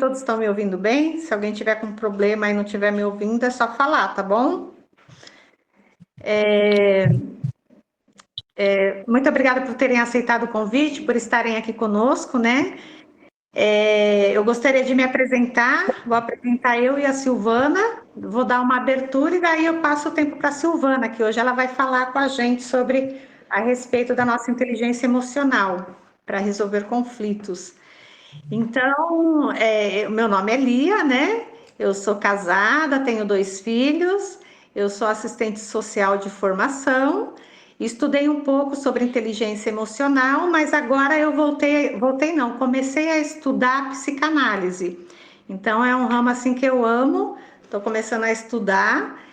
todos estão me ouvindo bem? Se alguém tiver com problema e não estiver me ouvindo, é só falar, tá bom? Muito obrigada por terem aceitado o convite, por estarem aqui conosco, né? Eu gostaria de me apresentar, vou apresentar eu e a Silvana, vou dar uma abertura e daí eu passo o tempo para a Silvana, que hoje ela vai falar com a gente sobre a respeito da nossa inteligência emocional para resolver conflitos. Então, meu nome é Lia, né? Eu sou casada, tenho 2 filhos, eu sou assistente social de formação, estudei um pouco sobre inteligência emocional, mas agora eu voltei não, comecei a estudar psicanálise. Então, é um ramo assim que eu amo, estou começando a estudar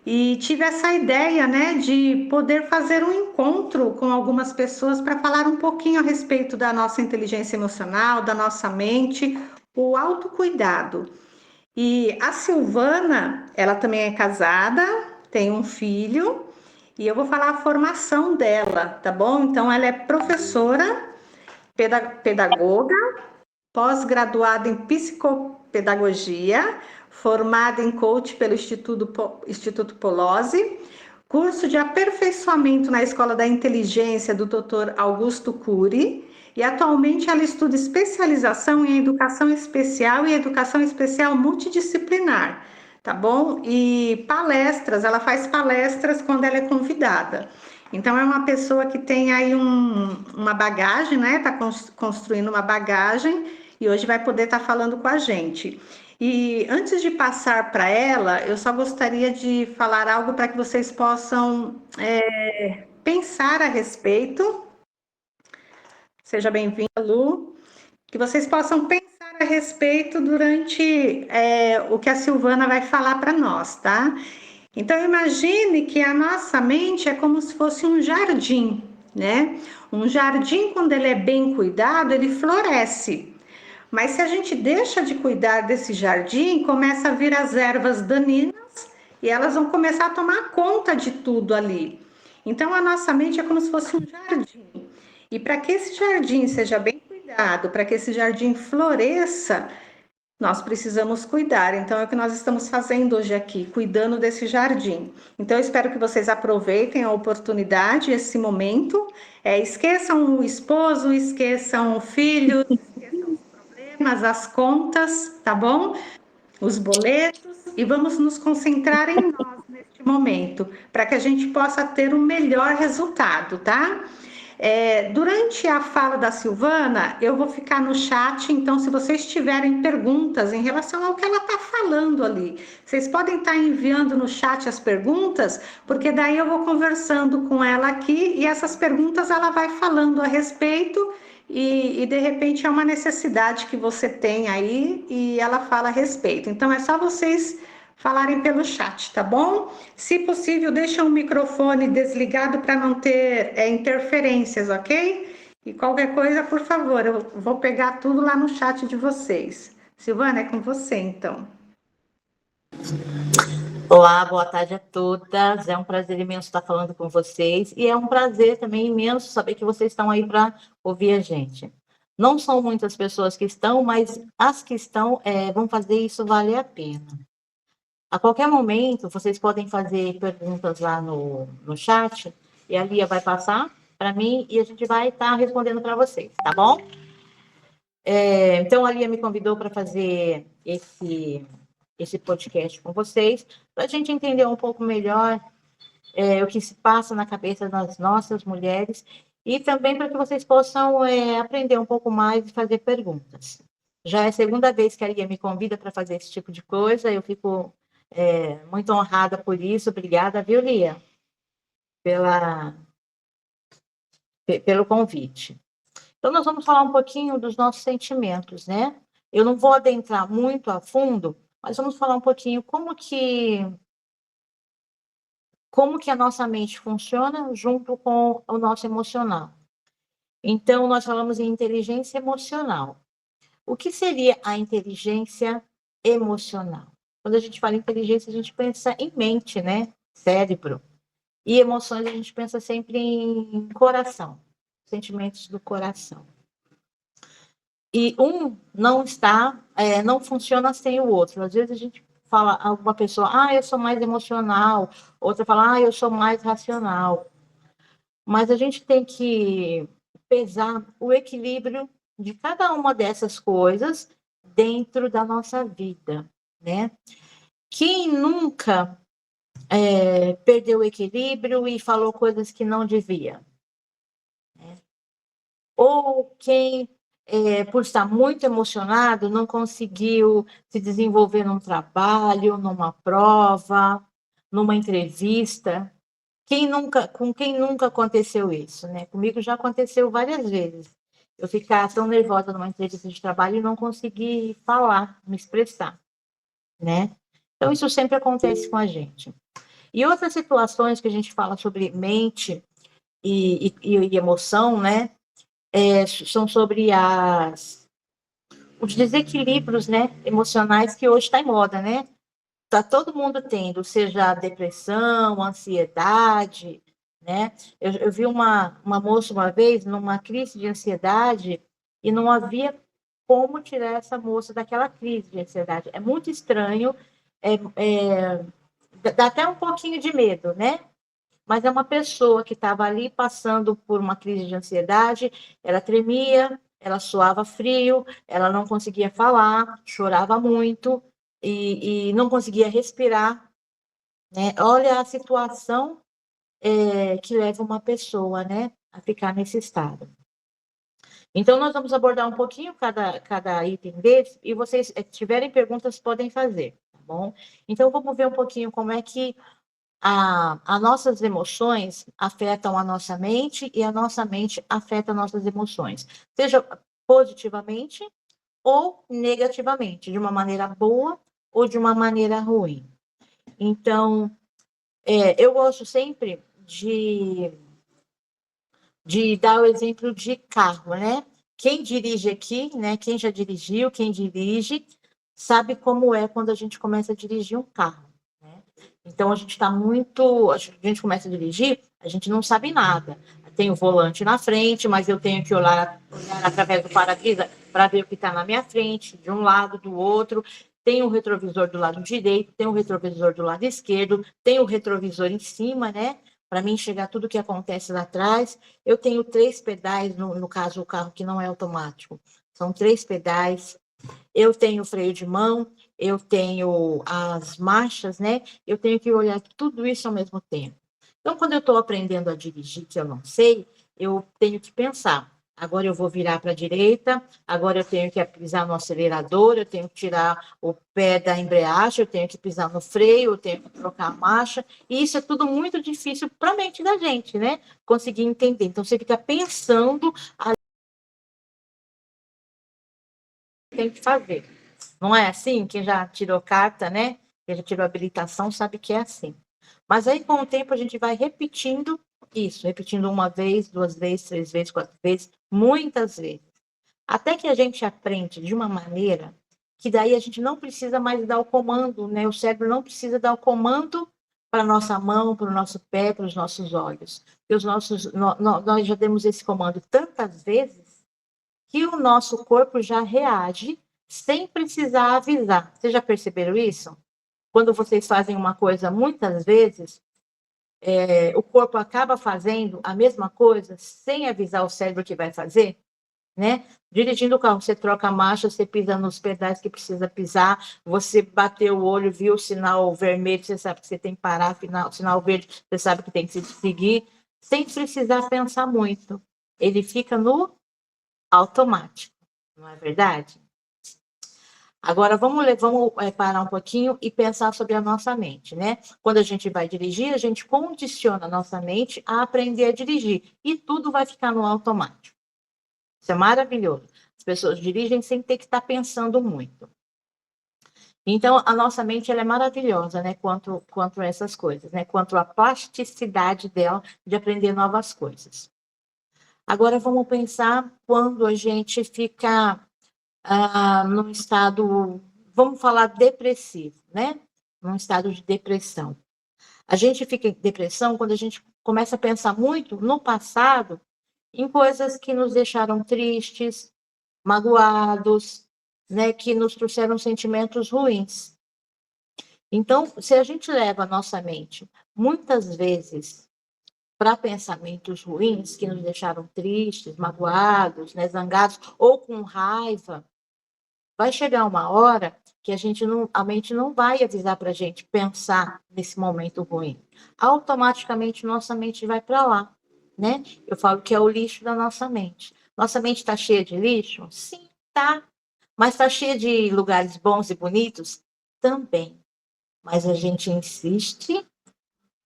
e tive essa ideia, né, de poder fazer um encontro com algumas pessoas para falar um pouquinho a respeito da nossa inteligência emocional, da nossa mente, o autocuidado. E a Silvana, ela também é casada, tem um filho, e eu vou falar a formação dela, tá bom? Então, ela é professora, pedagoga, pós-graduada em psicopedagogia, formada em coach pelo Instituto Polozzi, curso de aperfeiçoamento na Escola da Inteligência do Dr. Augusto Cury, e atualmente ela estuda especialização em educação especial e educação especial multidisciplinar, tá bom? E palestras, ela faz palestras quando ela é convidada. Então, é uma pessoa que tem aí uma bagagem, né? Está construindo uma bagagem e hoje vai poder estar falando com a gente. E antes de passar para ela, eu só gostaria de falar algo para que vocês possam pensar a respeito. Seja bem-vinda, Lu. Que vocês possam pensar a respeito durante o que a Silvana vai falar para nós, tá? Então, imagine que a nossa mente é como se fosse um jardim, né? Um jardim, quando ele é bem cuidado, ele floresce. Mas se a gente deixa de cuidar desse jardim, começa a vir as ervas daninhas e elas vão começar a tomar conta de tudo ali. Então, a nossa mente é como se fosse um jardim. E para que esse jardim seja bem cuidado, para que esse jardim floresça, nós precisamos cuidar, então é o que nós estamos fazendo hoje aqui, cuidando desse jardim. Então eu espero que vocês aproveitem a oportunidade, esse momento, esqueçam o esposo, esqueçam o filho, esqueçam os problemas, as contas, tá bom? Os boletos, e vamos nos concentrar em nós neste momento, para que a gente possa ter o melhor resultado, tá? Durante a fala da Silvana, eu vou ficar no chat, então, se vocês tiverem perguntas em relação ao que ela está falando ali, vocês podem estar enviando no chat as perguntas, porque daí eu vou conversando com ela aqui e essas perguntas ela vai falando a respeito. E de repente é uma necessidade que você tem aí e ela fala a respeito. Então é só vocês falarem pelo chat, tá bom? Se possível, deixa o microfone desligado para não ter interferências, ok? E qualquer coisa, por favor, eu vou pegar tudo lá no chat de vocês. Silvana, é com você, então. Olá, boa tarde a todas. É um prazer imenso estar falando com vocês e é um prazer também imenso saber que vocês estão aí para ouvir a gente. Não são muitas pessoas que estão, mas as que estão vão fazer isso valer a pena. A qualquer momento, vocês podem fazer perguntas lá no chat e a Lia vai passar para mim e a gente vai estar respondendo para vocês, tá bom? Então, a Lia me convidou para fazer esse podcast com vocês, para a gente entender um pouco melhor o que se passa na cabeça das nossas mulheres e também para que vocês possam aprender um pouco mais e fazer perguntas. Já é a segunda vez que a Lia me convida para fazer esse tipo de coisa, eu fico muito honrada por isso. Obrigada, viu, Lia, pelo convite. Então, nós vamos falar um pouquinho dos nossos sentimentos, né? Eu não vou adentrar muito a fundo, mas vamos falar um pouquinho como que a nossa mente funciona junto com o nosso emocional. Então, nós falamos em inteligência emocional. O que seria a inteligência emocional? Quando a gente fala em inteligência, a gente pensa em mente, né? Cérebro. E emoções, a gente pensa sempre em coração, sentimentos do coração. e um não está, não funciona sem o outro. Às vezes a gente fala, alguma pessoa, eu sou mais emocional, outra fala, eu sou mais racional. Mas a gente tem que pesar o equilíbrio de cada uma dessas coisas dentro da nossa vida, né? Quem nunca perdeu o equilíbrio e falou coisas que não devia? Né? Ou quem, por estar muito emocionado, não conseguiu se desenvolver num trabalho, numa prova, numa entrevista. Com quem nunca aconteceu isso, né? Comigo já aconteceu várias vezes. Eu ficar tão nervosa numa entrevista de trabalho e não conseguir falar, me expressar, né? Então, isso sempre acontece com a gente. E outras situações que a gente fala sobre mente e emoção, né? São sobre os desequilíbrios, né, emocionais que hoje está em moda, né? Tá todo mundo tendo, seja depressão, ansiedade, né? Eu vi uma moça uma vez numa crise de ansiedade e não havia como tirar essa moça daquela crise de ansiedade. É muito estranho, é, é, dá até um pouquinho de medo, né? Mas é uma pessoa que estava ali passando por uma crise de ansiedade, ela tremia, ela suava frio, ela não conseguia falar, chorava muito e não conseguia respirar, né? Olha a situação que leva uma pessoa, né, a ficar nesse estado. Então, nós vamos abordar um pouquinho cada item desse, e vocês, tiverem perguntas, podem fazer, tá bom? Então, vamos ver um pouquinho como é que as nossas emoções afetam a nossa mente e a nossa mente afeta nossas emoções, seja positivamente ou negativamente, de uma maneira boa ou de uma maneira ruim. Então, eu gosto sempre de dar o exemplo de carro, né? Quem dirige aqui, né? Quem já dirigiu, quem dirige, sabe como é quando a gente começa a dirigir um carro. Né? Então a gente está muito. A gente começa a dirigir, a gente não sabe nada. Tem o volante na frente, mas eu tenho que olhar através do para-brisa para ver o que está na minha frente, de um lado, do outro. Tem o retrovisor do lado direito, tem o retrovisor do lado esquerdo, tem o retrovisor em cima, né? Para mim enxergar tudo o que acontece lá atrás. Eu tenho 3 pedais, no caso, o carro que não é automático. São 3 pedais. Eu tenho freio de mão, eu tenho as marchas, né? Eu tenho que olhar tudo isso ao mesmo tempo. Então, quando eu estou aprendendo a dirigir, que eu não sei, eu tenho que pensar. Agora eu vou virar para a direita, agora eu tenho que pisar no acelerador, eu tenho que tirar o pé da embreagem, eu tenho que pisar no freio, eu tenho que trocar a marcha, e isso é tudo muito difícil para a mente da gente, né? Conseguir entender. Então, você fica pensando tem que fazer. Não é assim? Quem já tirou carta, né? Quem já tirou habilitação sabe que é assim. Mas aí, com o tempo, a gente vai repetindo isso, repetindo uma vez, 2 vezes, 3 vezes, 4 vezes, muitas vezes. Até que a gente aprende de uma maneira que daí a gente não precisa mais dar o comando, né? O cérebro não precisa dar o comando para a nossa mão, para o nosso pé, para os nossos olhos. Porque nós já demos esse comando tantas vezes que o nosso corpo já reage sem precisar avisar. Vocês já perceberam isso? Quando vocês fazem uma coisa muitas vezes, o corpo acaba fazendo a mesma coisa sem avisar o cérebro que vai fazer, né? Dirigindo o carro, você troca a marcha, você pisa nos pedais que precisa pisar, você bateu o olho, viu o sinal vermelho, você sabe que você tem que parar, sinal verde, você sabe que tem que seguir, sem precisar pensar muito. Ele fica no automático, não é verdade? Agora vamos parar um pouquinho e pensar sobre a nossa mente, né? Quando a gente vai dirigir, a gente condiciona a nossa mente a aprender a dirigir e tudo vai ficar no automático. Isso é maravilhoso. As pessoas dirigem sem ter que estar pensando muito. Então, a nossa mente ela é maravilhosa, né? Quanto a essas coisas, né? Quanto à plasticidade dela de aprender novas coisas. Agora vamos pensar quando a gente fica num estado, vamos falar depressivo, né? Num estado de depressão. A gente fica em depressão quando a gente começa a pensar muito no passado, em coisas que nos deixaram tristes, magoados, né, que nos trouxeram sentimentos ruins. Então, se a gente leva a nossa mente, muitas vezes, para pensamentos ruins, que nos deixaram tristes, magoados, né, zangados, ou com raiva, vai chegar uma hora que a mente não vai avisar para a gente pensar nesse momento ruim. Automaticamente, nossa mente vai para lá, né? Eu falo que é o lixo da nossa mente. Nossa mente está cheia de lixo? Sim, tá. Mas está cheia de lugares bons e bonitos? Também. Mas a gente insiste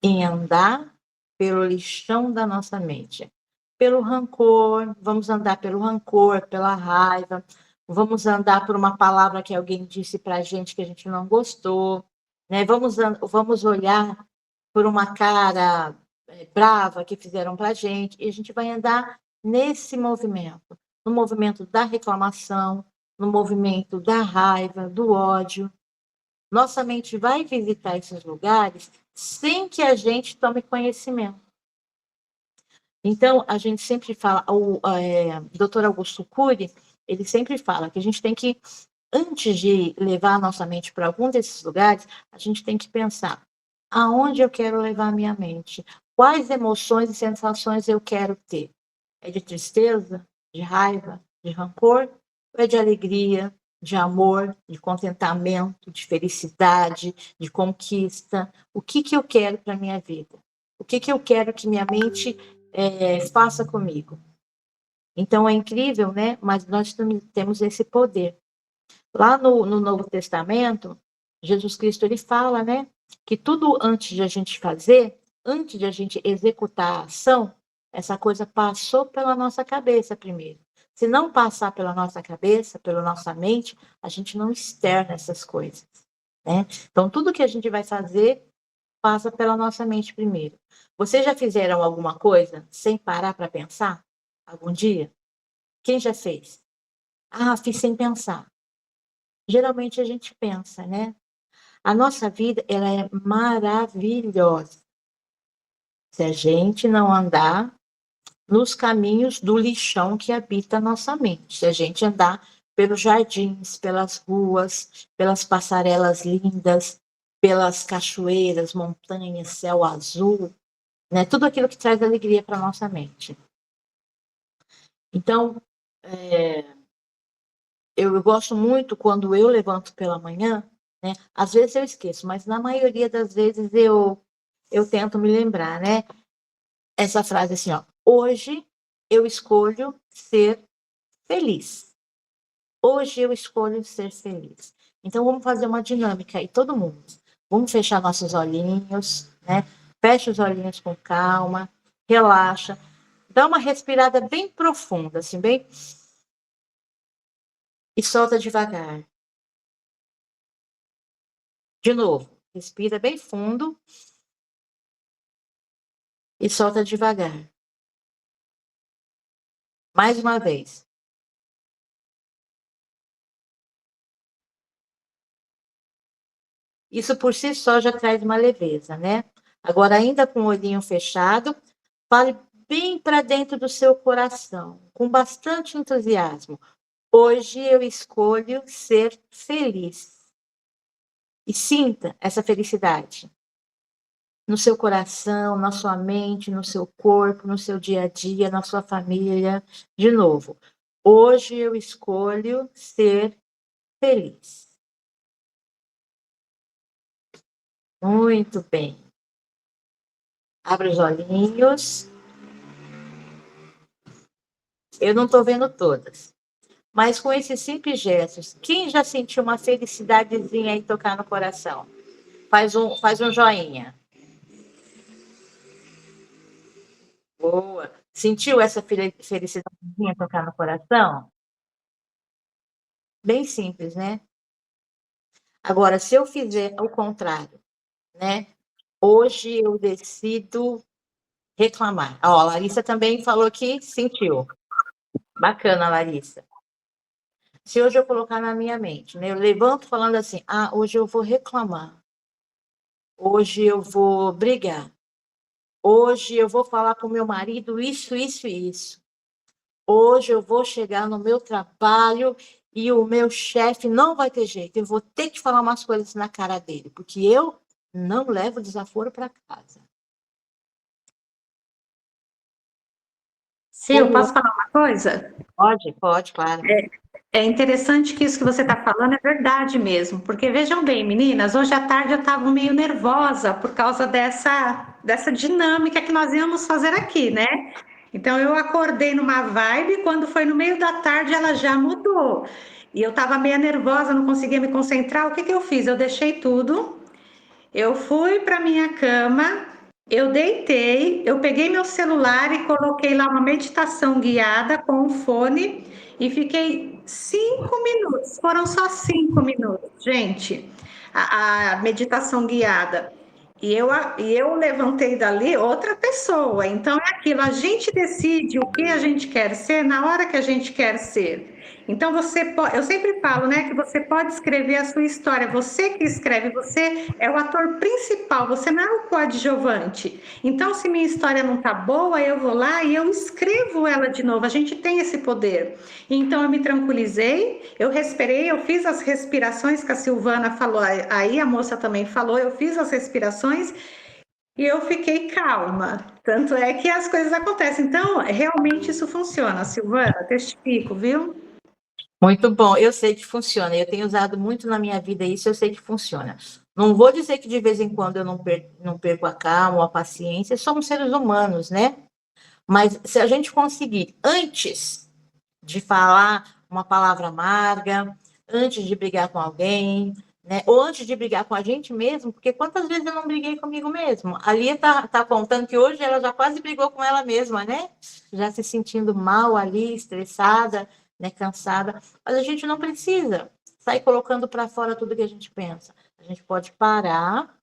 em andar pelo lixão da nossa mente. Pelo rancor, vamos andar pelo rancor, pela raiva, vamos andar por uma palavra que alguém disse para a gente que a gente não gostou, né? Vamos olhar por uma cara brava que fizeram para a gente, e a gente vai andar nesse movimento, no movimento da reclamação, no movimento da raiva, do ódio. Nossa mente vai visitar esses lugares sem que a gente tome conhecimento. Então, a gente sempre fala, o Dr. Augusto Cury, ele sempre fala que a gente tem que, antes de levar a nossa mente para algum desses lugares, a gente tem que pensar, aonde eu quero levar a minha mente? Quais emoções e sensações eu quero ter? É de tristeza, de raiva, de rancor? Ou é de alegria, de amor, de contentamento, de felicidade, de conquista? O que eu quero para a minha vida? O que eu quero que minha mente faça comigo? Então, é incrível, né? Mas nós temos esse poder. Lá no Novo Testamento, Jesus Cristo, ele fala, né? Que tudo antes de a gente fazer, antes de a gente executar a ação, essa coisa passou pela nossa cabeça primeiro. Se não passar pela nossa cabeça, pela nossa mente, a gente não externa essas coisas, né? Então, tudo que a gente vai fazer passa pela nossa mente primeiro. Vocês já fizeram alguma coisa sem parar para pensar? Algum dia? Quem já fez? Ah, fiz sem pensar. Geralmente a gente pensa, né? A nossa vida, ela é maravilhosa se a gente não andar nos caminhos do lixão que habita a nossa mente. Se a gente andar pelos jardins, pelas ruas, pelas passarelas lindas, pelas cachoeiras, montanhas, céu azul, né? Tudo aquilo que traz alegria para a nossa mente. Então, eu gosto muito quando eu levanto pela manhã, né? Às vezes eu esqueço, mas na maioria das vezes eu tento me lembrar, né? Essa frase assim, ó, hoje eu escolho ser feliz. Hoje eu escolho ser feliz. Então vamos fazer uma dinâmica aí, todo mundo. Vamos fechar nossos olhinhos, né? Fecha os olhinhos com calma, relaxa, dá uma respirada bem profunda, assim, bem, e solta devagar. De novo, respira bem fundo e solta devagar. Mais uma vez. Isso por si só já traz uma leveza, né? Agora, ainda com o olhinho fechado, fale bem para dentro do seu coração, com bastante entusiasmo. Hoje eu escolho ser feliz. E sinta essa felicidade no seu coração, na sua mente, no seu corpo, no seu dia a dia, na sua família. De novo, hoje eu escolho ser feliz. Muito bem. Abre os olhinhos. Eu não estou vendo todas. Mas com esses simples gestos, quem já sentiu uma felicidadezinha aí tocar no coração? Faz um joinha. Boa. Sentiu essa felicidadezinha tocar no coração? Bem simples, né? Agora, se eu fizer o contrário, né? Hoje eu decido reclamar. Ó, a Larissa também falou que sentiu. Bacana, Larissa. Se hoje eu colocar na minha mente, né? Eu levanto falando assim, hoje eu vou reclamar. Hoje eu vou brigar. Hoje eu vou falar com meu marido isso, isso e isso. hoje eu vou chegar no meu trabalho e o meu chefe não vai ter jeito, eu vou ter que falar umas coisas na cara dele, porque eu não levo desaforo para casa. Sil, posso falar uma coisa? Pode, claro. É interessante que isso que você está falando é verdade mesmo, porque vejam bem, meninas, hoje à tarde eu estava meio nervosa por causa dessa dinâmica que nós íamos fazer aqui, né? Então eu acordei numa vibe, quando foi no meio da tarde ela já mudou. E eu estava meio nervosa, não conseguia me concentrar. O que que eu fiz? Eu deixei tudo, eu fui para minha cama, eu deitei, eu peguei meu celular e coloquei lá uma meditação guiada com um fone e fiquei 5 minutos. Foram só 5 minutos, gente. A meditação guiada. E eu levantei dali outra pessoa. Então é aquilo, a gente decide o que a gente quer ser na hora que a gente quer ser. Então eu sempre falo, né, que você pode escrever a sua história. Você que escreve, você é o ator principal, você não é o coadjuvante. Então, se minha história não tá boa, eu vou lá e eu escrevo ela de novo. A gente tem esse poder. Então, eu me tranquilizei, eu respirei, eu fiz as respirações que a Silvana falou, aí a moça também falou, eu fiz as respirações e eu fiquei calma. Tanto é que as coisas acontecem. Então, realmente isso funciona, Silvana, testifico, viu? Muito bom, eu sei que funciona. Eu tenho usado muito na minha vida isso, eu sei que funciona. Não vou dizer que de vez em quando eu não perco a calma ou a paciência, somos seres humanos, né? Mas se a gente conseguir, antes de falar uma palavra amarga, antes de brigar com alguém, né? Ou antes de brigar com a gente mesmo, porque quantas vezes eu não briguei comigo mesmo? A Lia tá contando que hoje ela já quase brigou com ela mesma, né? Já se sentindo mal ali, estressada, né? Cansada. Mas a gente não precisa sair colocando para fora tudo que a gente pensa. A gente pode parar,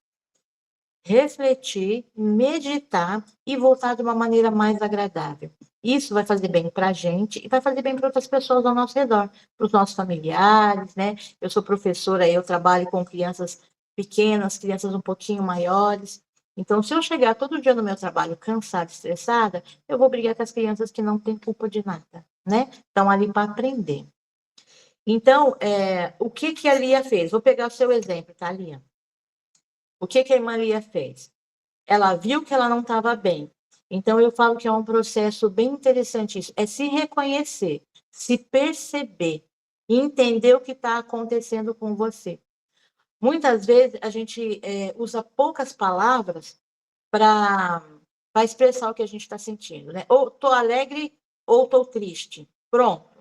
refletir, meditar e voltar de uma maneira mais agradável. Isso vai fazer bem para a gente e vai fazer bem para outras pessoas ao nosso redor, para os nossos familiares, né? Eu sou professora, eu trabalho com crianças pequenas, crianças um pouquinho maiores. Então, se eu chegar todo dia no meu trabalho cansada, estressada, eu vou brigar com as crianças que não têm culpa de nada, né? Estão ali para aprender. Então, o que a Lia fez? Vou pegar o seu exemplo, tá, Lia? O que a irmã Lia fez? Ela viu que ela não estava bem. Então, eu falo que é um processo bem interessante isso. É se reconhecer, se perceber, entender o que está acontecendo com você. Muitas vezes, a gente usa poucas palavras para expressar o que a gente está sentindo, né? Ou estou alegre ou estou triste. Pronto.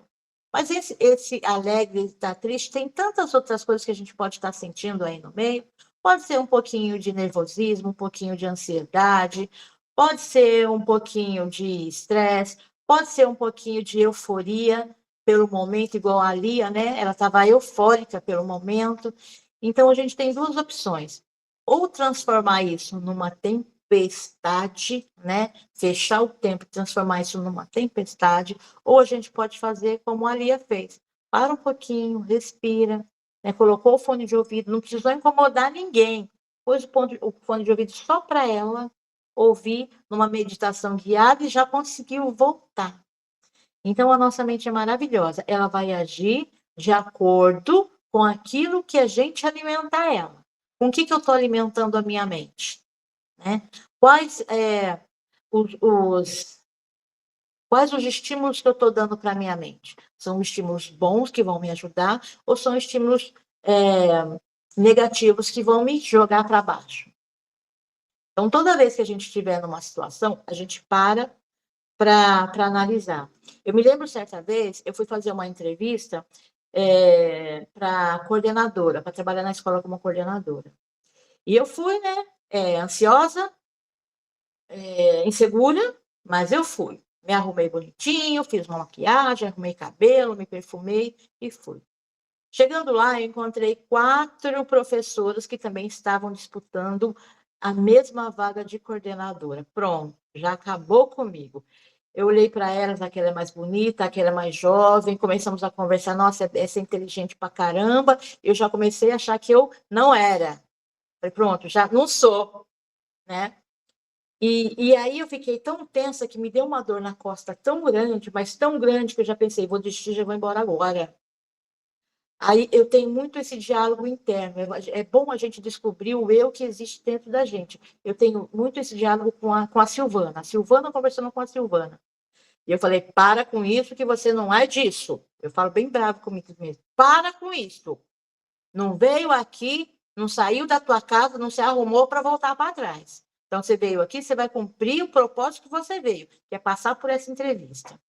Mas esse alegre, está triste, tem tantas outras coisas que a gente pode estar sentindo aí no meio. Pode ser um pouquinho de nervosismo, um pouquinho de ansiedade, pode ser um pouquinho de estresse, pode ser um pouquinho de euforia pelo momento, igual a Lia, né? Ela estava eufórica pelo momento. Então, a gente tem duas opções. Ou transformar isso numa tempestade, né? Fechar o tempo e transformar isso numa tempestade, ou a gente pode fazer como a Lia fez. Para um pouquinho, respira, né? Colocou o fone de ouvido, não precisou incomodar ninguém. Pôs o fone de ouvido só para ela ouvir numa meditação guiada e já conseguiu voltar. Então, a nossa mente é maravilhosa. Ela vai agir de acordo com aquilo que a gente alimenta ela. Com o que eu estou alimentando a minha mente? Né? Quais os estímulos que eu estou dando para a minha mente? São estímulos bons que vão me ajudar ou são estímulos negativos que vão me jogar para baixo? Então, toda vez que a gente estiver numa situação, a gente para analisar. Eu me lembro, certa vez, eu fui fazer uma entrevista para coordenadora, para trabalhar na escola como coordenadora. E eu fui, né, ansiosa, insegura, mas eu fui. Me arrumei bonitinho, fiz uma maquiagem, arrumei cabelo, me perfumei e fui. Chegando lá, eu encontrei 4 professoras que também estavam disputando a mesma vaga de coordenadora. Pronto, já acabou comigo. Eu olhei para elas, aquela é mais bonita, aquela é mais jovem, começamos a conversar, nossa, essa é inteligente pra caramba. Eu já comecei a achar que eu não era. Falei, pronto, já não sou, né? E aí eu fiquei tão tensa que me deu uma dor na costa tão grande, mas tão grande, que eu já pensei, vou desistir, já vou embora agora. Aí eu tenho muito esse diálogo interno. É bom a gente descobrir o eu que existe dentro da gente. Eu tenho muito esse diálogo com a Silvana. A Silvana conversando com a Silvana. E eu falei, para com isso, que você não é disso. Eu falo bem bravo comigo mesmo. Para com isso. Não veio aqui, não saiu da tua casa, não se arrumou para voltar para trás. Então, você veio aqui, você vai cumprir o propósito que você veio, que é passar por essa entrevista.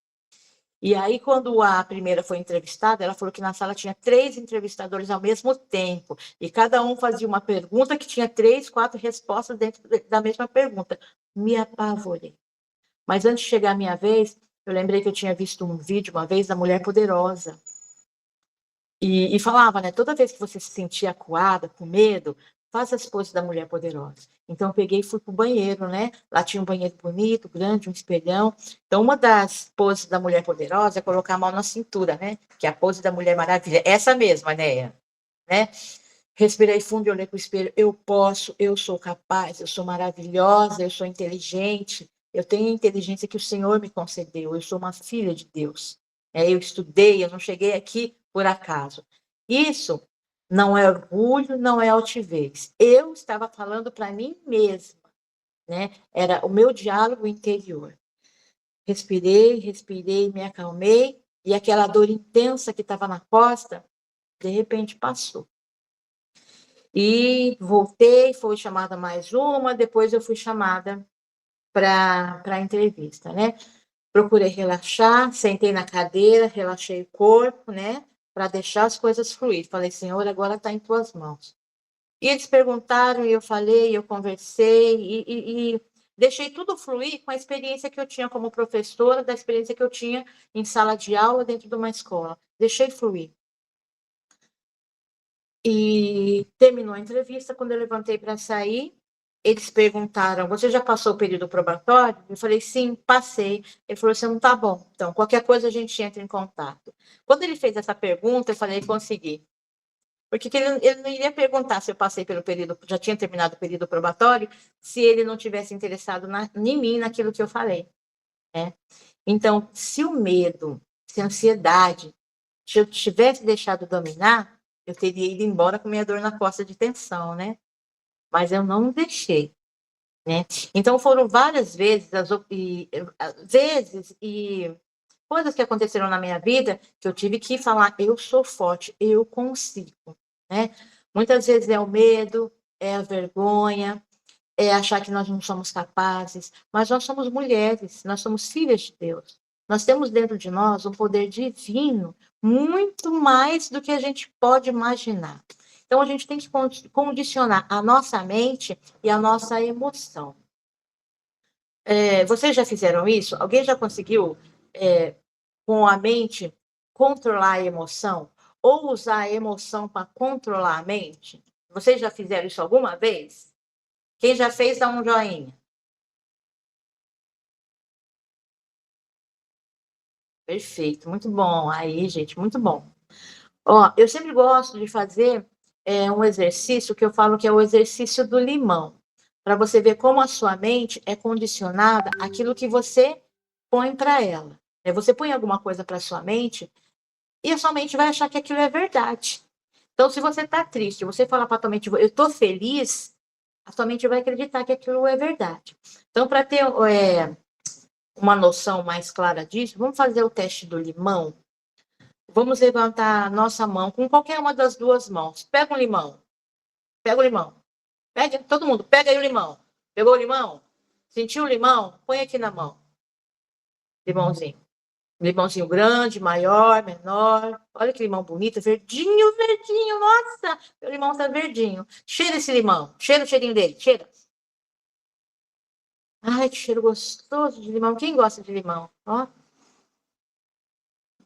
E aí, quando a primeira foi entrevistada, ela falou que na sala tinha 3 entrevistadores ao mesmo tempo, e cada um fazia uma pergunta que tinha 3, 4 respostas dentro da mesma pergunta. Me apavorei. Mas antes de chegar a minha vez, eu lembrei que eu tinha visto um vídeo uma vez da Mulher Poderosa. E falava, né? Toda vez que você se sentia acuada, com medo, faça as poses da Mulher Poderosa. Então, eu peguei e fui para o banheiro, né? Lá tinha um banheiro bonito, grande, um espelhão. Então, uma das poses da Mulher Poderosa é colocar a mão na cintura, né? Que é a pose da Mulher Maravilha. Essa mesma, né? Respirei fundo e olhei para o espelho. Eu posso, eu sou capaz, eu sou maravilhosa, eu sou inteligente. Eu tenho a inteligência que o Senhor me concedeu. Eu sou uma filha de Deus. Eu estudei, eu não cheguei aqui por acaso. Isso não é orgulho, não é altivez. Eu estava falando para mim mesma, né? Era o meu diálogo interior. Respirei, me acalmei, e aquela dor intensa que estava na costa, de repente passou. E voltei, foi chamada mais uma, depois eu fui chamada para a entrevista, né? Procurei relaxar, sentei na cadeira, relaxei o corpo, né? Para deixar as coisas fluir. Falei, Senhor, agora está em tuas mãos. E eles perguntaram, e eu falei, eu conversei, e deixei tudo fluir com a experiência que eu tinha como professora, da experiência que eu tinha em sala de aula dentro de uma escola. Deixei fluir. E terminou a entrevista, quando eu levantei para sair, eles perguntaram, você já passou o período probatório? Eu falei, sim, passei. Ele falou, você não está bom, então qualquer coisa a gente entra em contato. Quando ele fez essa pergunta, eu falei, consegui. Porque ele não iria perguntar se eu passei pelo período, já tinha terminado o período probatório, se ele não tivesse interessado em mim, naquilo que eu falei. Né? Então, se o medo, se a ansiedade, se eu tivesse deixado dominar, eu teria ido embora com minha dor na costa de tensão, né? Mas eu não deixei, né? Então foram várias vezes, e coisas que aconteceram na minha vida que eu tive que falar, eu sou forte, eu consigo, né? Muitas vezes é o medo, é a vergonha, é achar que nós não somos capazes, mas nós somos mulheres, nós somos filhas de Deus. Nós temos dentro de nós um poder divino, muito mais do que a gente pode imaginar. Então, a gente tem que condicionar a nossa mente e a nossa emoção. Vocês já fizeram isso? Alguém já conseguiu, com a mente, controlar a emoção? Ou usar a emoção para controlar a mente? Vocês já fizeram isso alguma vez? Quem já fez, dá um joinha. Perfeito, muito bom. Aí, gente, muito bom. Ó, eu sempre gosto de fazer um exercício que eu falo que é o exercício do limão, para você ver como a sua mente é condicionada àquilo que você põe para ela. Você põe alguma coisa para sua mente e a sua mente vai achar que aquilo é verdade. Então, se você está triste, você fala para a tua mente, eu estou feliz, a sua mente vai acreditar que aquilo é verdade. Então, para ter uma noção mais clara disso, vamos fazer o teste do limão. Vamos levantar a nossa mão com qualquer uma das duas mãos. Pega um limão. Pega o limão. Pega, todo mundo, pega aí o limão. Pegou o limão? Sentiu o limão? Põe aqui na mão. Limãozinho. Limãozinho grande, maior, menor. Olha que limão bonito, verdinho, verdinho. Nossa, o limão está verdinho. Cheira esse limão. Cheira o cheirinho dele. Cheira. Ai, que cheiro gostoso de limão. Quem gosta de limão? Ó.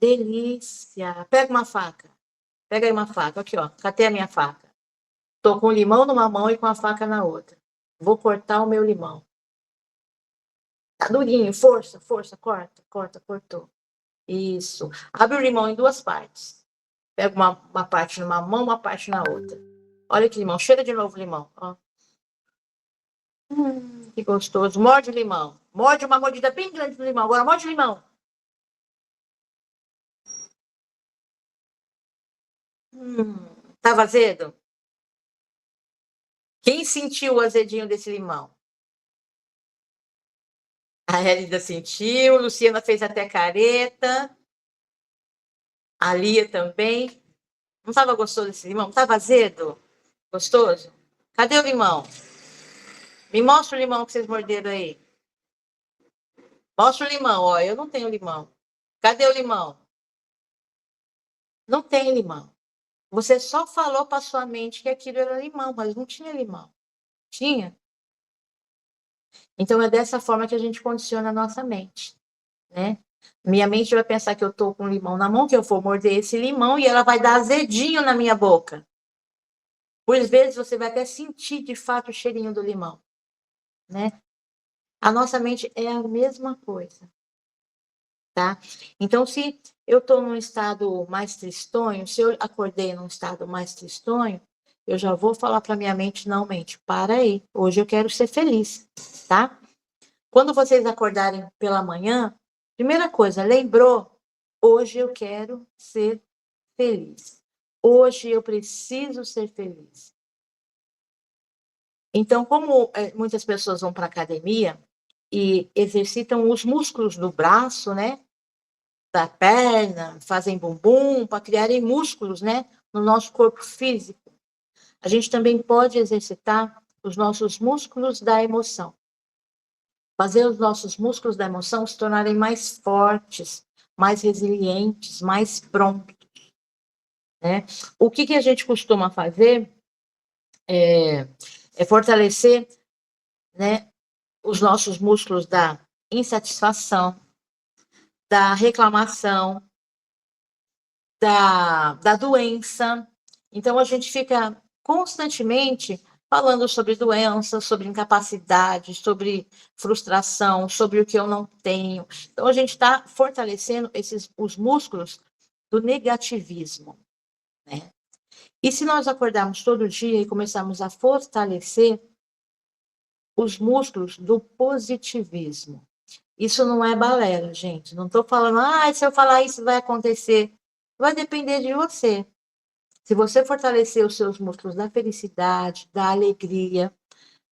Delícia. Pega uma faca. Pega aí uma faca. Aqui, ó. Cadê a minha faca? Tô com o limão numa mão e com a faca na outra. Vou cortar o meu limão. Tá durinho. Força, força. Corta, corta, cortou. Isso. Abre o limão em duas partes. Pega uma parte numa mão, uma parte na outra. Olha que limão. Cheira de novo o limão. Ó. Que gostoso. Morde o limão. Morde uma mordida bem grande do limão. Agora morde o limão. Tava azedo? Quem sentiu o azedinho desse limão? A Hélida sentiu, Luciana fez até careta. A Lia também. Não estava gostoso esse limão? Estava azedo? Gostoso? Cadê o limão? Me mostra o limão que vocês morderam aí. Mostra o limão, ó. Eu não tenho limão. Cadê o limão? Não tem limão. Você só falou para sua mente que aquilo era limão, mas não tinha limão. Tinha? Então é dessa forma que a gente condiciona a nossa mente, né? Minha mente vai pensar que eu estou com limão na mão, que eu vou morder esse limão e ela vai dar azedinho na minha boca. Por vezes você vai até sentir de fato o cheirinho do limão, né? A nossa mente é a mesma coisa, tá? Então, se eu estou num estado mais tristonho, se eu acordei num estado mais tristonho, eu já vou falar para minha mente, não, mente, para aí, hoje eu quero ser feliz, tá? Quando vocês acordarem pela manhã, primeira coisa, lembrou, hoje eu quero ser feliz. Hoje eu preciso ser feliz. Então, como muitas pessoas vão para a academia e exercitam os músculos do braço, né? Da perna, fazem bumbum para criarem músculos, né? No nosso corpo físico. A gente também pode exercitar os nossos músculos da emoção. Fazer os nossos músculos da emoção se tornarem mais fortes, mais resilientes, mais prontos, né? O que a gente costuma fazer é fortalecer, né, os nossos músculos da insatisfação, da reclamação, da doença. Então, a gente fica constantemente falando sobre doença, sobre incapacidade, sobre frustração, sobre o que eu não tenho. Então, a gente está fortalecendo os músculos do negativismo, né? E se nós acordarmos todo dia e começarmos a fortalecer os músculos do positivismo. Isso não é balela, gente. Não estou falando, se eu falar isso vai acontecer. Vai depender de você. Se você fortalecer os seus músculos da felicidade, da alegria,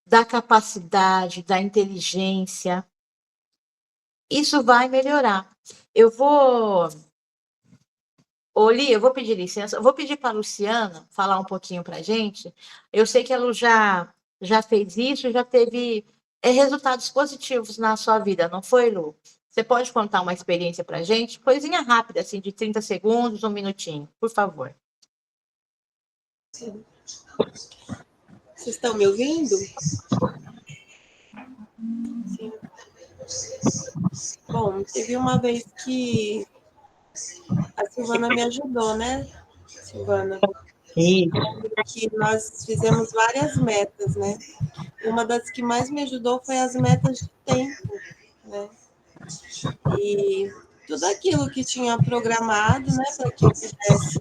da capacidade, da inteligência, isso vai melhorar. Eu vou pedir licença, eu vou pedir para a Luciana falar um pouquinho para a gente. Eu sei que a Lu já fez isso, já teve resultados positivos na sua vida, não foi, Lu? Você pode contar uma experiência para a gente? Coisinha rápida, assim, de 30 segundos, um minutinho, por favor. Sim. Vocês estão me ouvindo? Sim. Bom, teve uma vez que a Silvana me ajudou, né? Silvana. Sim. Que nós fizemos várias metas, né? Uma das que mais me ajudou foi as metas de tempo, né? E tudo aquilo que tinha programado, né, para que eu pudesse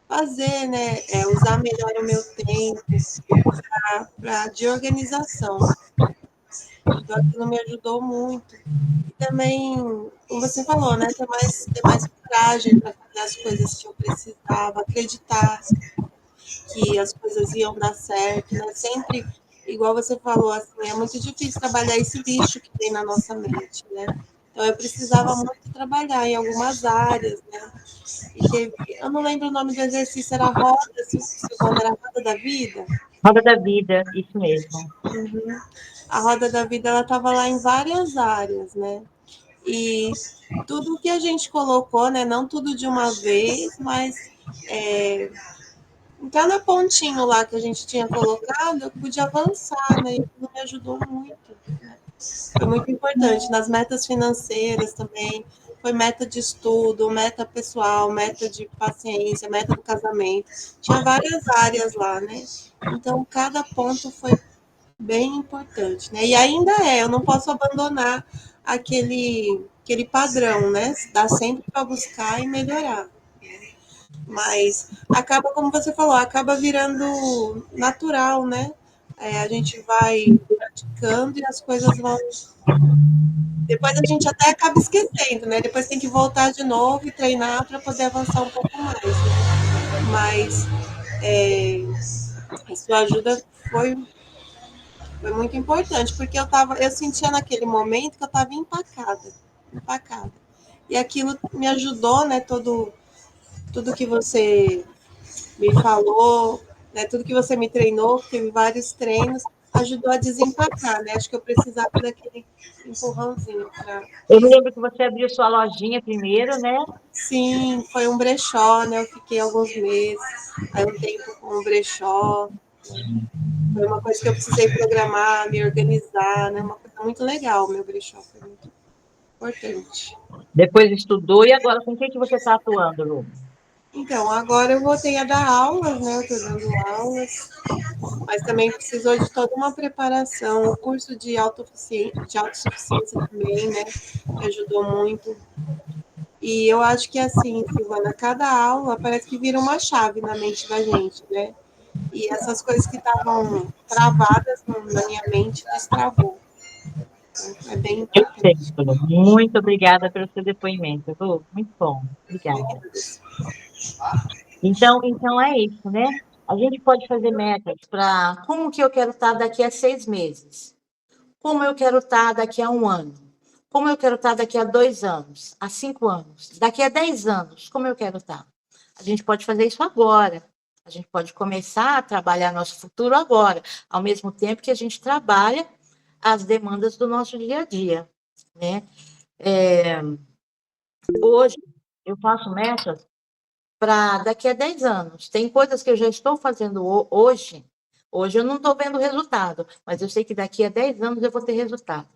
fazer, né, usar melhor o meu tempo de organização. Então, aquilo me ajudou muito. E também, como você falou, né, ter mais coragem para fazer as coisas que eu precisava, acreditar que as coisas iam dar certo, né? Sempre, igual você falou, assim, é muito difícil trabalhar esse lixo que tem na nossa mente, né? Então, eu precisava muito trabalhar em algumas áreas, né? E teve, eu não lembro o nome do exercício, era roda, Silvana, era roda da vida? Roda da vida, isso mesmo. Uhum. A roda da vida, ela estava lá em várias áreas, né? E tudo que a gente colocou, né? Não tudo de uma vez, mas em cada pontinho lá que a gente tinha colocado, eu pude avançar, né? E aquilo me ajudou muito. Né? Foi muito importante. Nas metas financeiras também, foi meta de estudo, meta pessoal, meta de paciência, meta do casamento. Tinha várias áreas lá, né? Então, cada ponto foi bem importante, né? E ainda eu não posso abandonar aquele padrão, né? Dá sempre para buscar e melhorar. Mas acaba, como você falou, acaba virando natural, né? A gente vai praticando e as coisas vão. Depois a gente até acaba esquecendo, né? Depois tem que voltar de novo e treinar para poder avançar um pouco mais, né? Mas a sua ajuda foi muito importante, porque eu sentia naquele momento que eu estava empacada, empacada. E aquilo me ajudou, né? Tudo que você me falou, né? Tudo que você me treinou, teve vários treinos, ajudou a desempacar, né? Acho que eu precisava daquele empurrãozinho para. Eu me lembro que você abriu sua lojinha primeiro, né? Sim, foi um brechó, né? Eu fiquei alguns meses, aí um tempo com um brechó. Foi uma coisa que eu precisei programar, me organizar, né? Uma coisa muito legal, o meu brechó foi muito importante. Depois estudou, e agora com quem que você está atuando, Lu? Então, agora eu voltei a dar aulas, né? Eu estou dando aulas, mas também precisou de toda uma preparação. O curso de autossuficiência também, né? Me ajudou muito. E eu acho que assim, Silvana, cada aula parece que vira uma chave na mente da gente, né? E essas coisas que estavam travadas na minha mente destravou. É bem Eu sei, importante. Lu. Muito obrigada pelo seu depoimento, Lu. Muito bom. Obrigada. Então é isso, né? A gente pode fazer metas para como que eu quero estar daqui a 6 meses, como eu quero estar daqui a um ano, como eu quero estar daqui a 2 anos, a 5 anos, daqui a 10 anos, como eu quero estar. A gente pode fazer isso agora. A gente pode começar a trabalhar nosso futuro agora, ao mesmo tempo que a gente trabalha as demandas do nosso dia a dia, né? Hoje eu faço metas para daqui a 10 anos. Tem coisas que eu já estou fazendo hoje. Hoje eu não estou vendo resultado, mas eu sei que daqui a 10 anos eu vou ter resultado.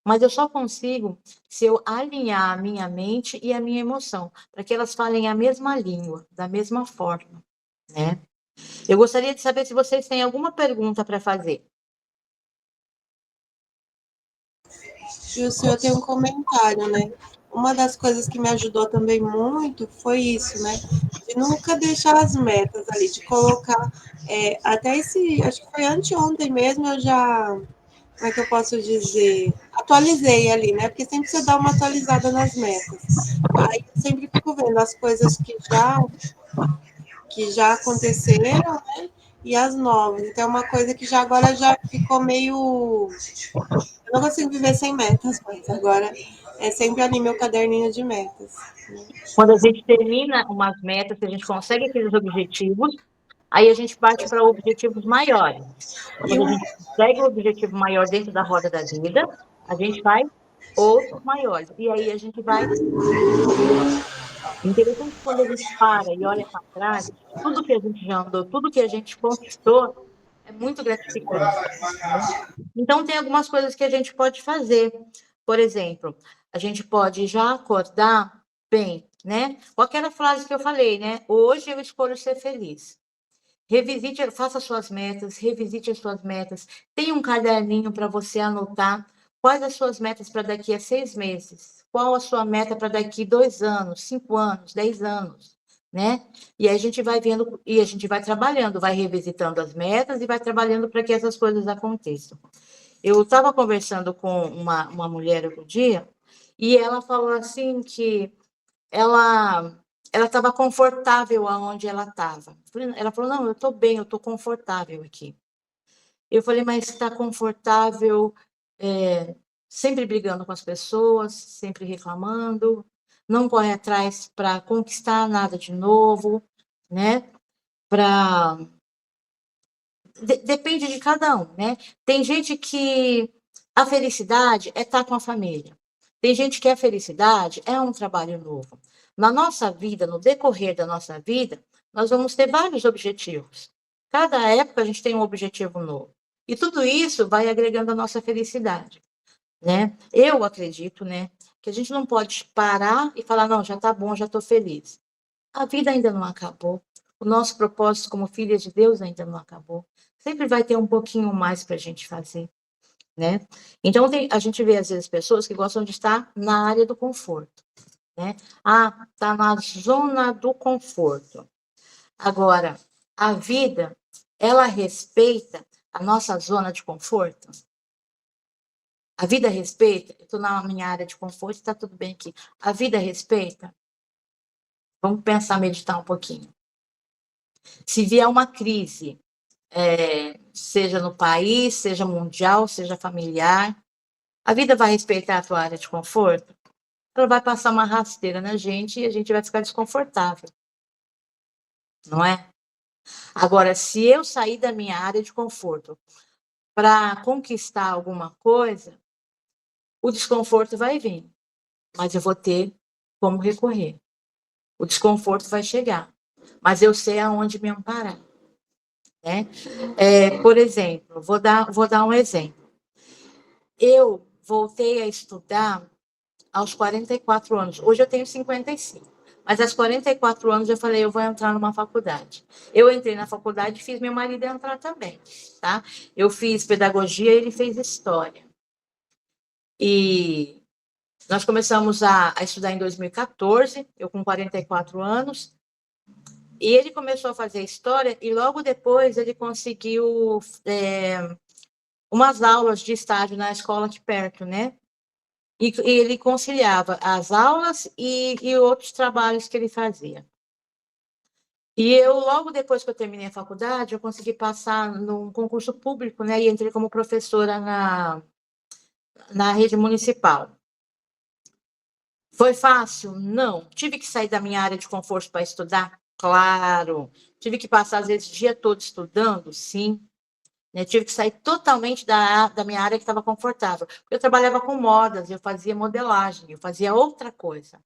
Mas eu só consigo se eu alinhar a minha mente e a minha emoção, para que elas falem a mesma língua, da mesma forma, né? Eu gostaria de saber se vocês têm alguma pergunta para fazer. E o senhor tem um comentário, né? Uma das coisas que me ajudou também muito foi isso, né? De nunca deixar as metas ali, de colocar. Até acho que foi anteontem mesmo, eu já. Como é que eu posso dizer? Atualizei ali, né? Porque sempre você dá uma atualizada nas metas. Aí eu sempre fico vendo as coisas que já aconteceram, né? E as novas. Então é uma coisa que já agora já ficou meio. Eu não consigo viver sem metas, mas agora é sempre ali meu caderninho de metas. Quando a gente termina umas metas, que a gente consegue aqueles objetivos, aí a gente parte para objetivos maiores. E Quando a um, gente consegue o objetivo maior dentro da roda da vida, a gente faz outros maiores. E aí a gente vai. Interessante quando a gente para e olha para trás, tudo que a gente já andou, tudo que a gente conquistou, é muito gratificante, né? Então, tem algumas coisas que a gente pode fazer. Por exemplo, a gente pode já acordar bem, né? Com aquela frase que eu falei, né? Hoje eu escolho ser feliz. Revisite, faça suas metas, revisite as suas metas. Tenha um caderninho para você anotar quais as suas metas para daqui a 6 meses. Qual a sua meta para daqui 2 anos, 5 anos, 10 anos, né? E aí a gente vai vendo e a gente vai trabalhando, vai revisitando as metas e vai trabalhando para que essas coisas aconteçam. Eu estava conversando com uma mulher outro dia e ela falou assim que ela ela estava confortável aonde ela estava. Ela falou: "Não, eu estou bem, eu estou confortável aqui". Eu falei: "Mas está confortável, sempre brigando com as pessoas, sempre reclamando, não corre atrás para conquistar nada de novo, né, pra depende de cada um, né. Tem gente que a felicidade é estar com a família. Tem gente que a felicidade é um trabalho novo. Na nossa vida, no decorrer da nossa vida, nós vamos ter vários objetivos. Cada época a gente tem um objetivo novo. E tudo isso vai agregando a nossa felicidade, né. Eu acredito, né, que a gente não pode parar e falar: "Não, já está bom, já estou feliz". A vida ainda não acabou. O nosso propósito como filhas de Deus ainda não acabou. Sempre vai ter um pouquinho mais para a gente fazer, né? Então, a gente vê, às vezes, pessoas que gostam de estar na área do conforto, né? Ah, está na zona do conforto. Agora, a vida, ela respeita a nossa zona de conforto? A vida respeita? Eu estou na minha área de conforto, está tudo bem aqui. A vida respeita? Vamos pensar, meditar um pouquinho. Se vier uma crise, seja no país, seja mundial, seja familiar, a vida vai respeitar a tua área de conforto? Ela vai passar uma rasteira na gente e a gente vai ficar desconfortável, não é? Agora, se eu sair da minha área de conforto para conquistar alguma coisa, o desconforto vai vir, mas eu vou ter como recorrer. O desconforto vai chegar, mas eu sei aonde me amparar, né? Por exemplo, vou dar um exemplo. Eu voltei a estudar aos 44 anos. Hoje eu tenho 55. Mas aos 44 anos eu falei, eu vou entrar numa faculdade. Eu entrei na faculdade e fiz meu marido entrar também, tá? Eu fiz pedagogia, ele fez história. E nós começamos a estudar em 2014, eu com 44 anos, e ele começou a fazer história e logo depois ele conseguiu umas aulas de estágio na escola aqui perto, né? E ele conciliava as aulas e outros trabalhos que ele fazia. E eu, logo depois que eu terminei a faculdade, eu consegui passar num concurso público, né? E entrei como professora na rede municipal. Foi fácil? Não. Tive que sair da minha área de conforto para estudar? Claro. Tive que passar, às vezes, o dia todo estudando? Sim. Né? Tive que sair totalmente da minha área que estava confortável. Eu trabalhava com modas, eu fazia modelagem, eu fazia outra coisa.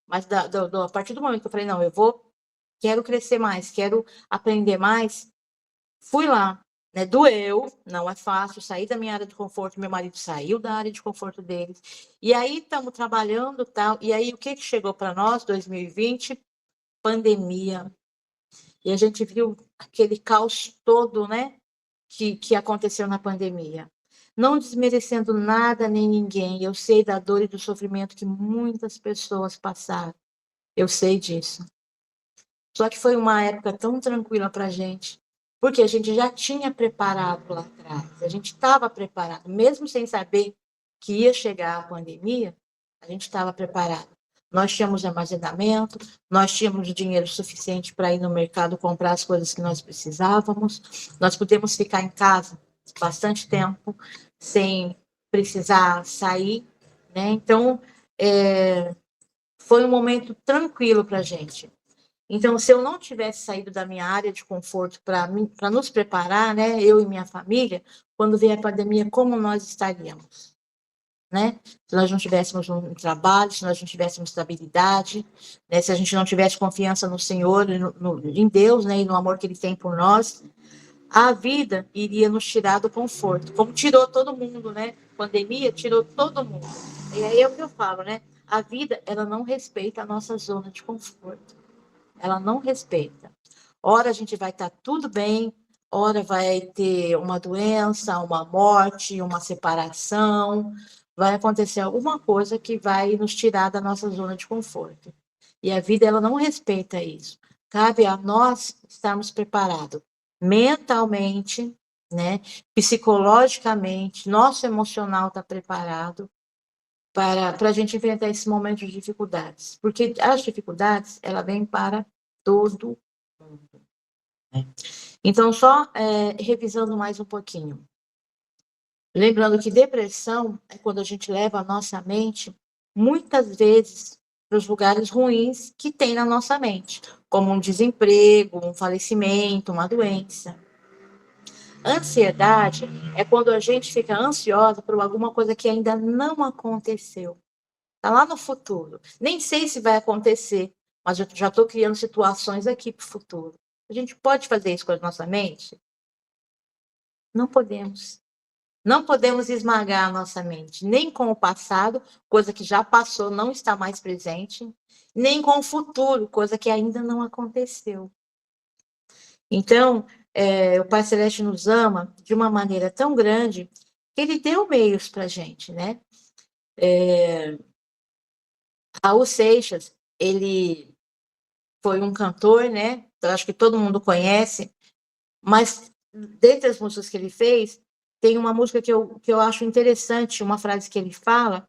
Mas a partir do momento que eu falei, não, quero crescer mais, quero aprender mais, fui lá. Né? Doeu, não é fácil, sair da minha área de conforto, meu marido saiu da área de conforto deles. E aí estamos trabalhando, tal. E aí o que chegou para nós, 2020? Pandemia. E a gente viu aquele caos todo, né? Que aconteceu na pandemia. Não desmerecendo nada nem ninguém, eu sei da dor e do sofrimento que muitas pessoas passaram. Eu sei disso. Só que foi uma época tão tranquila para a gente, porque a gente já tinha preparado lá atrás, a gente estava preparado, mesmo sem saber que ia chegar a pandemia, a gente estava preparado. Nós tínhamos armazenamento, nós tínhamos dinheiro suficiente para ir no mercado comprar as coisas que nós precisávamos, nós podemos ficar em casa bastante tempo sem precisar sair, né? Então, foi um momento tranquilo para a gente. Então, se eu não tivesse saído da minha área de conforto para nos preparar, né, eu e minha família, quando veio a pandemia, como nós estaríamos? Né? Se nós não tivéssemos um trabalho, se nós não tivéssemos estabilidade, né, se a gente não tivesse confiança no Senhor, em Deus, né, e no amor que Ele tem por nós, a vida iria nos tirar do conforto, como tirou todo mundo, né? A pandemia tirou todo mundo. E aí é o que eu falo, né? A vida, ela não respeita a nossa zona de conforto. Ela não respeita. Ora a gente vai estar tudo bem, ora vai ter uma doença, uma morte, uma separação, vai acontecer alguma coisa que vai nos tirar da nossa zona de conforto. E a vida, ela não respeita isso. Cabe a nós estarmos preparados mentalmente, né, psicologicamente, nosso emocional está preparado para a gente enfrentar esse momento de dificuldades. Porque as dificuldades, ela vem para todo mundo. Né? Então, só revisando mais um pouquinho. Lembrando que depressão é quando a gente leva a nossa mente, muitas vezes, para os lugares ruins que tem na nossa mente, como um desemprego, um falecimento, uma doença. Ansiedade é quando a gente fica ansiosa por alguma coisa que ainda não aconteceu. Está lá no futuro. Nem sei se vai acontecer, mas eu já estou criando situações aqui para o futuro. A gente pode fazer isso com a nossa mente? Não podemos. Não podemos esmagar a nossa mente, nem com o passado, coisa que já passou, não está mais presente, nem com o futuro, coisa que ainda não aconteceu. Então, o Pai Celeste nos ama de uma maneira tão grande que Ele deu meios para a gente, né? Raul Seixas, ele foi um cantor, né? Eu acho que todo mundo conhece, mas dentre as músicas que ele fez, tem uma música que eu acho interessante, uma frase que ele fala,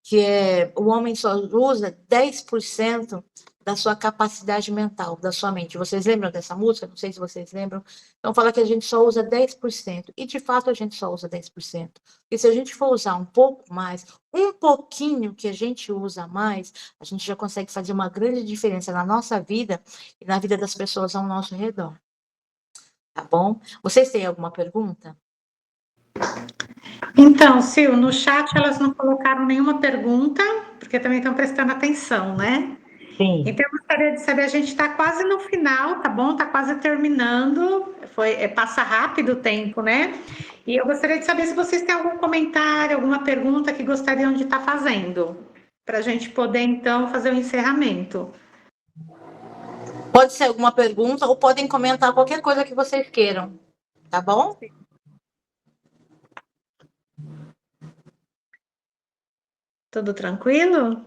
que é: o homem só usa 10% da sua capacidade mental, da sua mente. Vocês lembram dessa música? Não sei se vocês lembram. Então, fala que a gente só usa 10%. E, de fato, a gente só usa 10%. Porque se a gente for usar um pouco mais, um pouquinho que a gente usa mais, a gente já consegue fazer uma grande diferença na nossa vida e na vida das pessoas ao nosso redor. Tá bom? Vocês têm alguma pergunta? Então, Sil, no chat elas não colocaram nenhuma pergunta, porque também estão prestando atenção, né? Sim. Então, eu gostaria de saber, a gente está quase no final, tá bom? Está quase terminando, passa rápido o tempo, né? E eu gostaria de saber se vocês têm algum comentário, alguma pergunta que gostariam de estar fazendo, para a gente poder, então, fazer o encerramento. Pode ser alguma pergunta ou podem comentar qualquer coisa que vocês queiram, tá bom? Tudo tranquilo?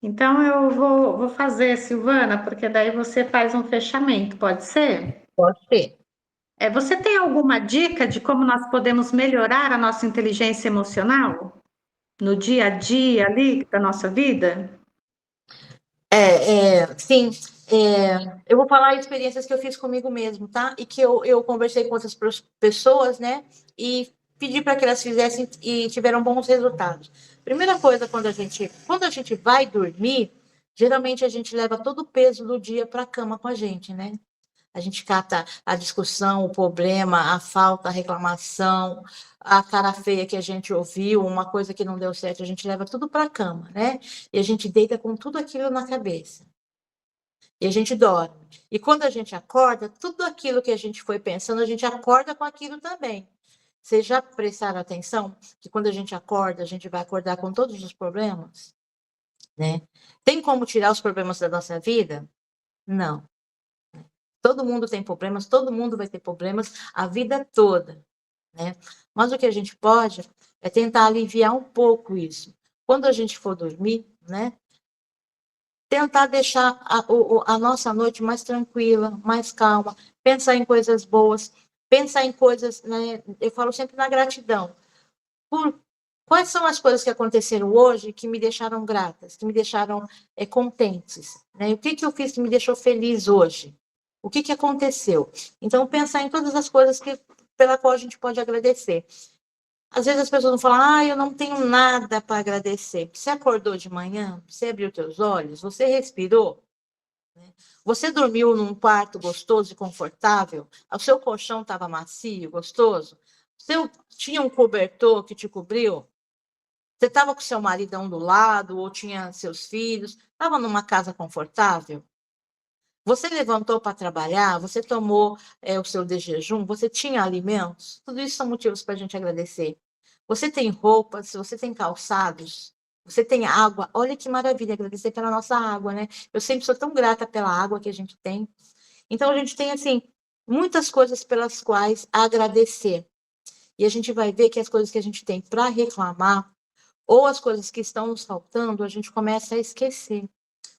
Então, eu vou fazer, Silvana, porque daí você faz um fechamento, pode ser? Pode ser. Você tem alguma dica de como nós podemos melhorar a nossa inteligência emocional no dia a dia ali da nossa vida? Sim, eu vou falar experiências que eu fiz comigo mesmo, tá? E que eu conversei com outras pessoas, né? E pedi para que elas fizessem e tiveram bons resultados. Primeira coisa, quando a gente vai dormir, geralmente a gente leva todo o peso do dia para a cama com a gente, né? A gente cata a discussão, o problema, a falta, a reclamação, a cara feia que a gente ouviu, uma coisa que não deu certo, a gente leva tudo para a cama, né? E a gente deita com tudo aquilo na cabeça. E a gente dorme. E quando a gente acorda, tudo aquilo que a gente foi pensando, a gente acorda com aquilo também. Vocês já prestaram atenção que quando a gente acorda, a gente vai acordar com todos os problemas? Né? Tem como tirar os problemas da nossa vida? Não. Todo mundo tem problemas, todo mundo vai ter problemas a vida toda, né? Mas o que a gente pode é tentar aliviar um pouco isso. Quando a gente for dormir, né? Tentar deixar a nossa noite mais tranquila, mais calma, pensar em coisas boas, pensar em coisas, né? Eu falo sempre na gratidão. Quais são as coisas que aconteceram hoje que me deixaram gratas, que me deixaram contentes? Né? O que eu fiz que me deixou feliz hoje? O que aconteceu? Então, pensar em todas as coisas pela qual a gente pode agradecer. Às vezes as pessoas vão falar, eu não tenho nada para agradecer. Você acordou de manhã, você abriu teus olhos, você respirou, né? Você dormiu num quarto gostoso e confortável, o seu colchão estava macio, gostoso, você tinha um cobertor que te cobriu, você estava com seu maridão do lado, ou tinha seus filhos, estava numa casa confortável. Você levantou para trabalhar, você tomou o seu de jejum, você tinha alimentos, tudo isso são motivos para a gente agradecer. Você tem roupas, você tem calçados, você tem água, olha que maravilha, agradecer pela nossa água, né? Eu sempre sou tão grata pela água que a gente tem. Então, a gente tem, assim, muitas coisas pelas quais agradecer. E a gente vai ver que as coisas que a gente tem para reclamar, ou as coisas que estão nos faltando, a gente começa a esquecer.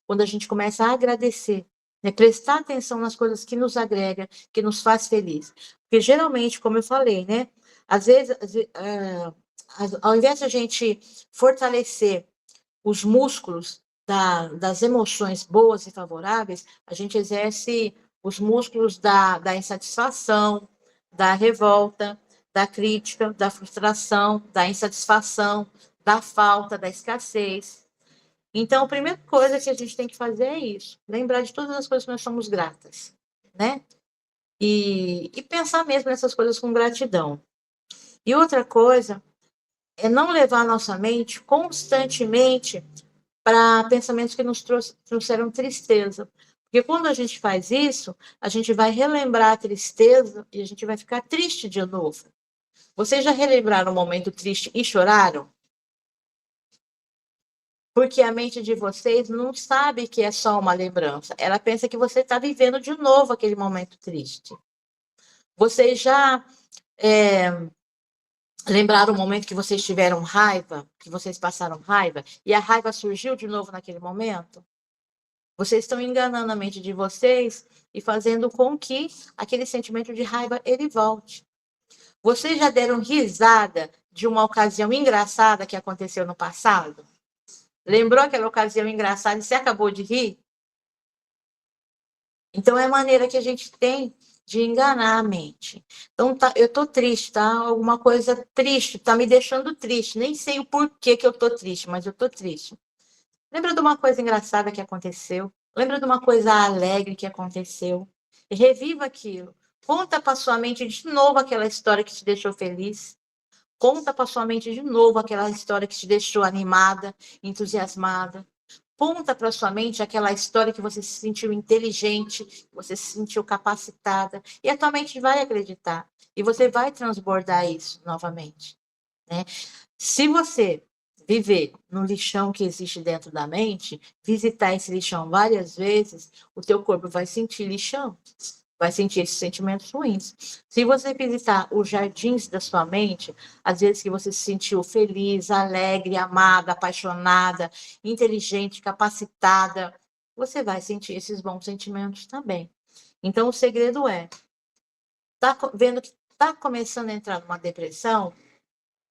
Quando a gente começa a agradecer, né? Prestar atenção nas coisas que nos agrega, que nos faz feliz. Porque geralmente, como eu falei, né? Às vezes, ao invés de a gente fortalecer os músculos das emoções boas e favoráveis, a gente exerce os músculos da insatisfação, da revolta, da crítica, da frustração, da insatisfação, da falta, da escassez. Então, a primeira coisa que a gente tem que fazer é isso, lembrar de todas as coisas que nós somos gratas, né? E pensar mesmo nessas coisas com gratidão. E outra coisa é não levar a nossa mente constantemente para pensamentos que nos trouxeram tristeza. Porque quando a gente faz isso, a gente vai relembrar a tristeza e a gente vai ficar triste de novo. Vocês já relembraram um momento triste e choraram? Porque a mente de vocês não sabe que é só uma lembrança. Ela pensa que você está vivendo de novo aquele momento triste. Vocês já lembraram o momento que vocês tiveram raiva, que vocês passaram raiva, e a raiva surgiu de novo naquele momento? Vocês estão enganando a mente de vocês e fazendo com que aquele sentimento de raiva ele volte. Vocês já deram risada de uma ocasião engraçada que aconteceu no passado? Lembrou aquela ocasião engraçada e você acabou de rir? Então, é a maneira que a gente tem de enganar a mente. Então, eu tô triste, tá? Alguma coisa triste, tá me deixando triste. Nem sei o porquê que eu tô triste, mas eu tô triste. Lembra de uma coisa engraçada que aconteceu? Lembra de uma coisa alegre que aconteceu? Reviva aquilo. Conta para sua mente de novo aquela história que te deixou feliz. Conta para sua mente de novo aquela história que te deixou animada, entusiasmada. Conta para sua mente aquela história que você se sentiu inteligente, que você se sentiu capacitada, e a tua mente vai acreditar, e você vai transbordar isso novamente, né? Se você viver no lixão que existe dentro da mente, visitar esse lixão várias vezes, o teu corpo vai sentir lixão, vai sentir esses sentimentos ruins. Se você visitar os jardins da sua mente, às vezes que você se sentiu feliz, alegre, amada, apaixonada, inteligente, capacitada, você vai sentir esses bons sentimentos também. Então, o segredo é, tá vendo que está começando a entrar numa depressão,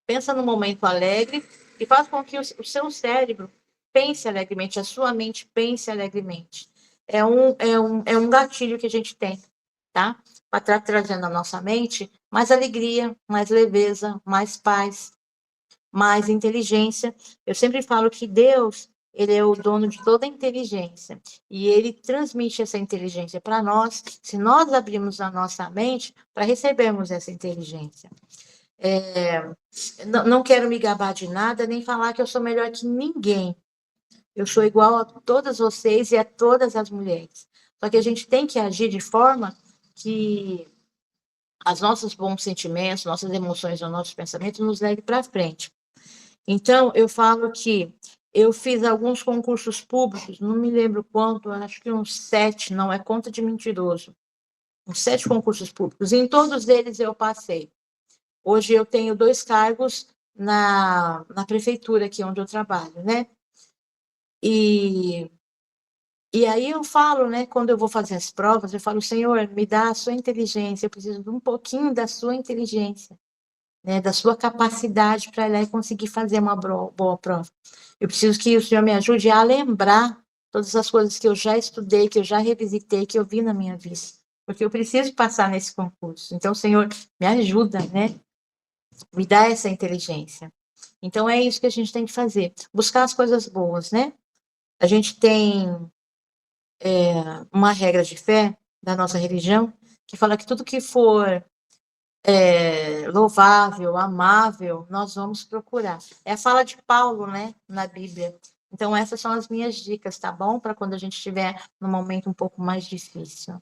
pensa num momento alegre e faz com que o seu cérebro pense alegremente, a sua mente pense alegremente. É um gatilho que a gente tem, tá? Para estar trazendo à nossa mente mais alegria, mais leveza, mais paz, mais inteligência. Eu sempre falo que Deus, ele é o dono de toda a inteligência e ele transmite essa inteligência para nós, se nós abrirmos a nossa mente para recebermos essa inteligência. Não quero me gabar de nada, nem falar que eu sou melhor que ninguém. Eu sou igual a todas vocês e a todas as mulheres. Só que a gente tem que agir de forma que os nossos bons sentimentos, nossas emoções, os nossos pensamentos nos levem para frente. Então, eu falo que eu fiz alguns concursos públicos, não me lembro quanto, acho que uns 7, não é conta de mentiroso. Uns 7 concursos públicos, e em todos eles eu passei. Hoje eu tenho 2 cargos na prefeitura aqui onde eu trabalho, né? E aí eu falo, né, quando eu vou fazer as provas, eu falo, Senhor, me dá a sua inteligência, eu preciso de um pouquinho da sua inteligência, né, da sua capacidade para ir lá e conseguir fazer uma boa prova. Eu preciso que o Senhor me ajude a lembrar todas as coisas que eu já estudei, que eu já revisitei, que eu vi na minha vida, porque eu preciso passar nesse concurso. Então, Senhor, me ajuda, né? Me dá essa inteligência. Então, é isso que a gente tem que fazer, buscar as coisas boas, né? A gente tem uma regra de fé da nossa religião que fala que tudo que for louvável, amável, nós vamos procurar. É a fala de Paulo, né, na Bíblia. Então, essas são as minhas dicas, tá bom? Para quando a gente estiver num momento um pouco mais difícil.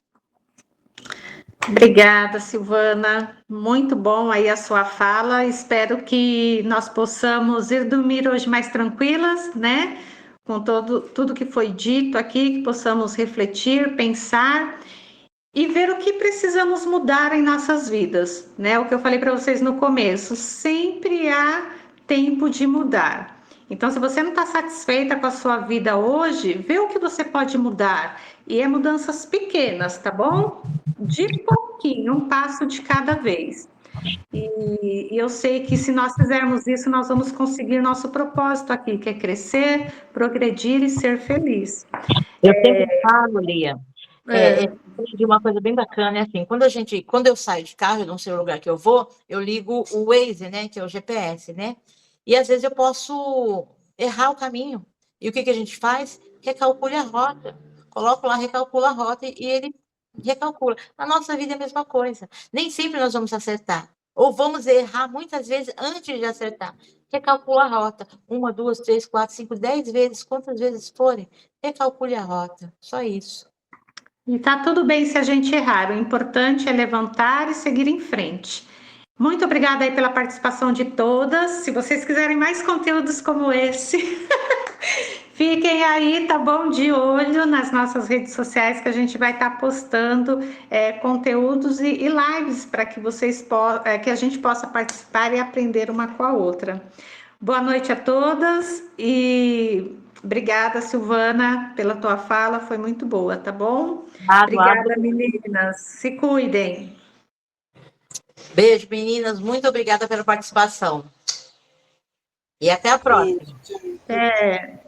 Obrigada, Silvana. Muito bom aí a sua fala. Espero que nós possamos ir dormir hoje mais tranquilas, né? Com tudo que foi dito aqui, que possamos refletir, pensar e ver o que precisamos mudar em nossas vidas, né? O que eu falei para vocês no começo, sempre há tempo de mudar. Então, se você não está satisfeita com a sua vida hoje, vê o que você pode mudar. E é mudanças pequenas, tá bom? De pouquinho, um passo de cada vez. E eu sei que se nós fizermos isso, nós vamos conseguir nosso propósito aqui, que é crescer, progredir e ser feliz. Eu sempre falo, Lia, de uma coisa bem bacana, é assim, quando eu saio de carro, eu não sei o lugar que eu vou, eu ligo o Waze, né, que é o GPS, né, e às vezes eu posso errar o caminho, e o que a gente faz? Recalcule a rota, coloco lá, recalcula a rota, e ele recalcula. Na nossa vida é a mesma coisa, nem sempre nós vamos acertar, ou vamos errar muitas vezes antes de acertar. Recalcula a rota, 1, 2, 3, 4, 5, 10 vezes, quantas vezes forem, recalcule a rota, só isso. E tá tudo bem se a gente errar, o importante é levantar e seguir em frente. Muito obrigada aí pela participação de todas. Se vocês quiserem mais conteúdos como esse, fiquem aí, tá bom? De olho nas nossas redes sociais que a gente vai estar postando conteúdos e lives para que que a gente possa participar e aprender uma com a outra. Boa noite a todas e Obrigada, Silvana, pela tua fala, foi muito boa, tá bom? Aguardo. Obrigada, meninas. Se cuidem. Beijo, meninas. Muito obrigada pela participação. E até a próxima. Beijo. É.